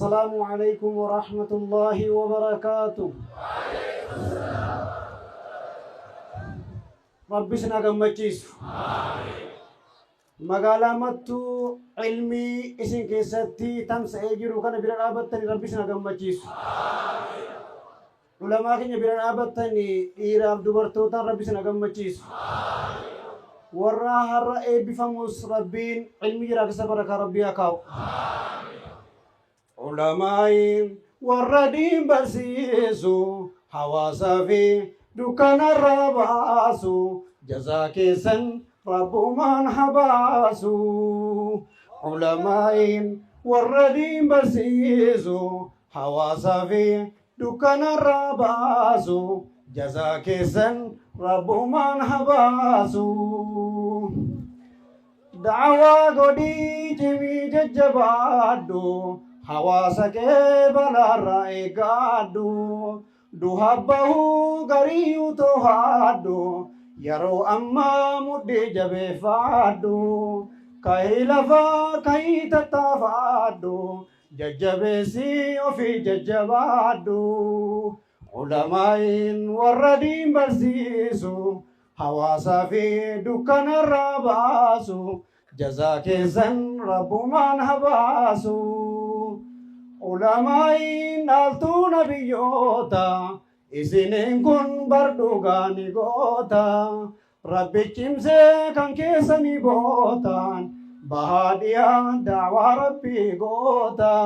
السلام عليكم ورحمة الله وبركاته. ربي سنا قمتشيس مقالامتو علمي اسم كيستي تمس ايجرو كان بيران آبتني ربي سنا قمتشيس علماء كن بيران آبتني إيراب دوبرتوتا ربي سنا قمتشيس ورا هر بفموس ربين علمي راكس بركة ربي أكاو علماء وردين برسيسو حواسا في دكان الرباسو جزاك سن رب من حباسو علماء وردين برسيسو حواسا في دكان الرباسو جزاك سن رب من حباسو دعوة قدي جمي ججبادو حواسك بلا رأي قادو دوهبه غريو توهادو يرو أما مدي جبه فادو كي لفا كي تتفادو ججبسي وفي ججبادو علماء وردين برسيسو حواسا في دكان الرباسو جزاك زن رب من حباسو علماء نالتو نبيوتا إسنين كن بردوغاني غوتا ربي چمسي كان كيسني بوتان بهاديا دعوة ربي غوتا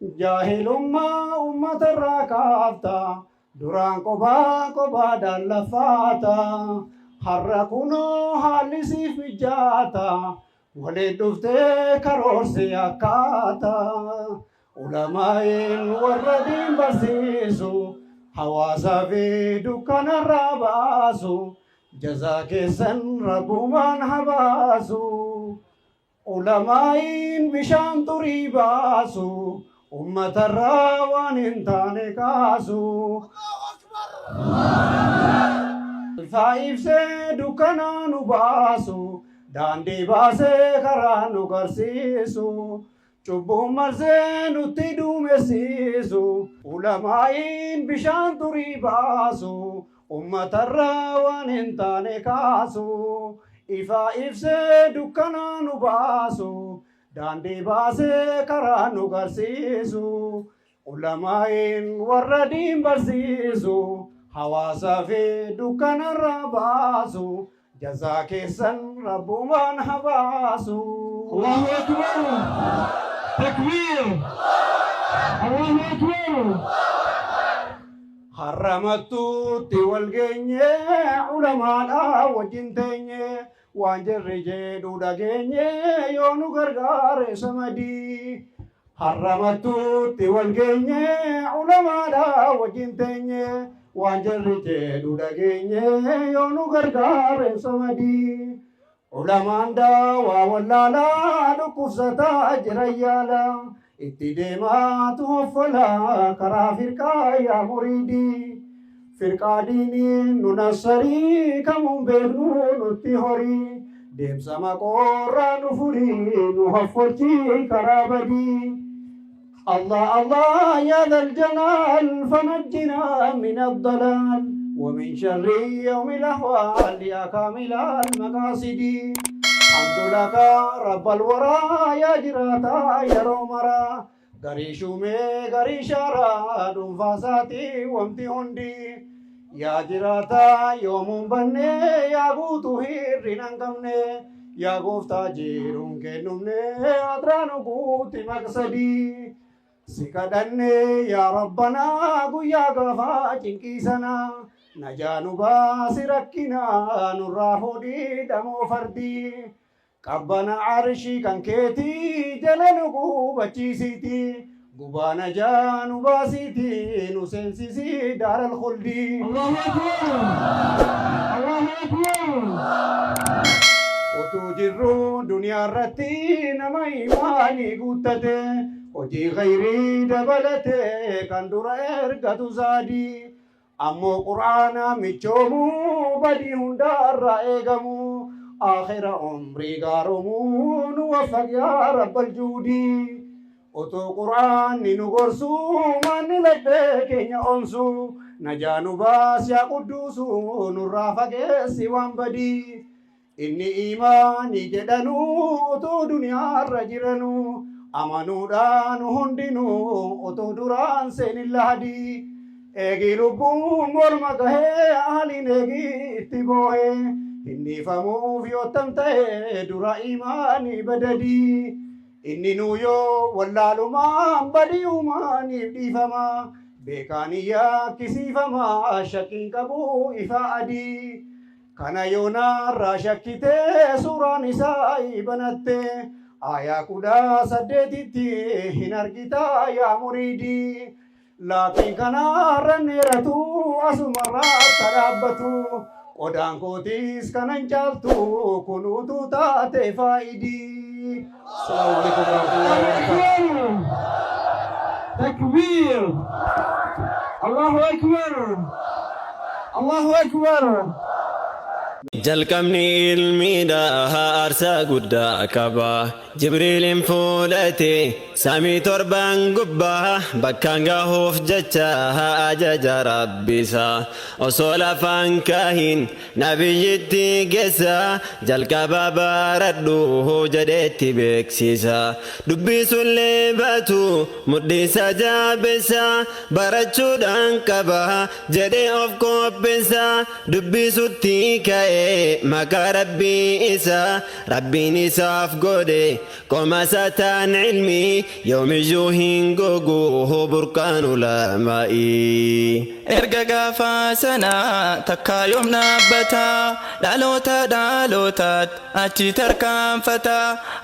جاهل أمة الركافتا duraan kophaa dallaffaata har'a kunoo haalli siif mijaata waliin dhuftee karoorsi akkaata ulamaa'in warra diin barsiisu hawaasaa fi dukkanarraa baasu jazaa keessan rabbumaan habaasu ulamaa'in bishaan xurii baasu ummatarraa waan hin taane kaasu faayibsee dukkanaa nu baasu daandii baasee karaa nu garsiisu cubbuun marsee nutti duumessiisu ulamaa'iin bishaan xurii baasu ummatarraa waan hin taane kaasu ifaa ibsee dukkanaa nu baasu daandii baasee karaa nu garsiisu ulamaa'in warra diin barsiisu hawaasaa fi dukkanarraa baasu jazaa keessan rabbumaan habaasu. Allahu Akbar! Takbir! Allahu Akbar! Harramattuutti wal geenye ulamaadhaa wajjin teenye waan jirri jedhu dhageenye yoo nu gargaare samadii harramattuutti wal geenye ulamaadhaa wajjin teenye waan jirri jedhu dhageenye yoo nu gargaare samadii ulamaan daawaa wallaalaa dhukkubsataa jiran yaala itti deemaatu hoffalaa karaa firqaa yaa muriidii firqaadini nunasari kamun beeknu nutti horii deemsa maqoorraa nu furii nu haffolchi karaa badii Allah Allah ya dhal jalal fanajjina min ad-dalal ومن شر يوم الأحوال يا كامل المقاصد حمد لك رب الورى يا جراتا يا رومرا غريشو مي غريشارا دنفاساتي وامتي هندي يا جراتا يوم بني يا غوتو هيرين قمني يا غوفتا جيرون كنمني أدرانو غوتي مقصدي سكدني يا ربنا قويا غفا جنكيسنا نجانو باسي ركنا نرافودي دمو فردي قبنا عرشي كان كيتي جلنو بچيسيتي قبانا جانو باسيتي نسنسيسي دار الخلدي الله أكبر الله أكبر وتجرون دنيا رتي نما إيماني قوتته وجي غيري دبلته كان دور إرقاتو زادي أمو قرآن ميچومو بدي هندار رأيقمو آخر عمري غارمو نوفق يا رب الجودي Oto Qur'aan ni nugorsu manni ladde keenya onsu najanu bas ya qudusu nurra fageessi waan badii inni imaani jedhanu oto duniyaa irra jiranu amanuudhaan hundinuu oto duraan seenilla hadii eegi lubbuun morma gahee haaliin eegi itti boo'ee inni famuuf yoo tamta'e dura imaanii badadii inni nuyo wallaaluma badiuma ni difama bekaniya kisifama shakin qabu ifa adi kana yona rashakite suran isai banatte aya kuda sadetitti hinargita ya muridi lakin kana ranneratu asumara tarabbatu odaan kootis kanan caaltu kunuutu taate faayidii. Assalamualaikum warahmatullahi wabarakatuh. Takbir. Allahu Akbar. Allahu Akbar. jalqabni ilmiidha aarsaa guddaa qaba jibriilin fuudhate samii torban gubbaa bakkaan gahuuf jecha ajaja rabbisa osoo lafaan kaahin nabiyyitti geessa jalqaba baradhu jedheetti beeksisa dubbisullee baatu mudhiisa jaabessa barachuudhaan qaba jedhee of qopheessa dubbisutti ka'e maka rabbi isa rabbiin isaaf godhe qoma sataan ilmi yoomiyyuu hin gogu burqaan ulamaa'i erga gaafa sana takka yoom dhaabbata dhalootaat achi tarkaanfata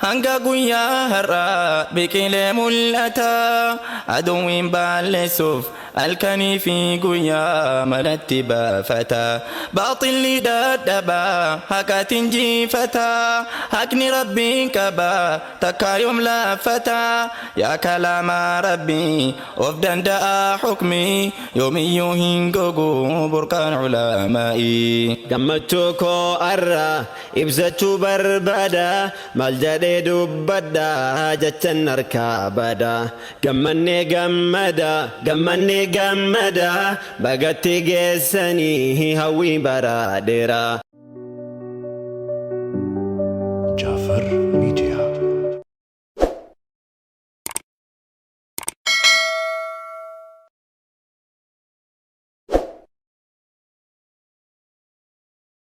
hanga guyyaa har'aa biqilee mul'ata aduwwiin balleessuuf halkanii fi guyyaa malatti baafata baaxilli dadhaba haqatiin jiifata haqni rabbiin qaba takka yoom laaffata yaa kalaama rabbii of danda'a hukmi yoomiyyuu hin gogu burqaan ulamaa'i gammachuu koo arra ibsachuu barbaada maal jedhee dubbadha jechan harkaa bada gammannee gammada bagatti geessanii hawwii bara dheeraa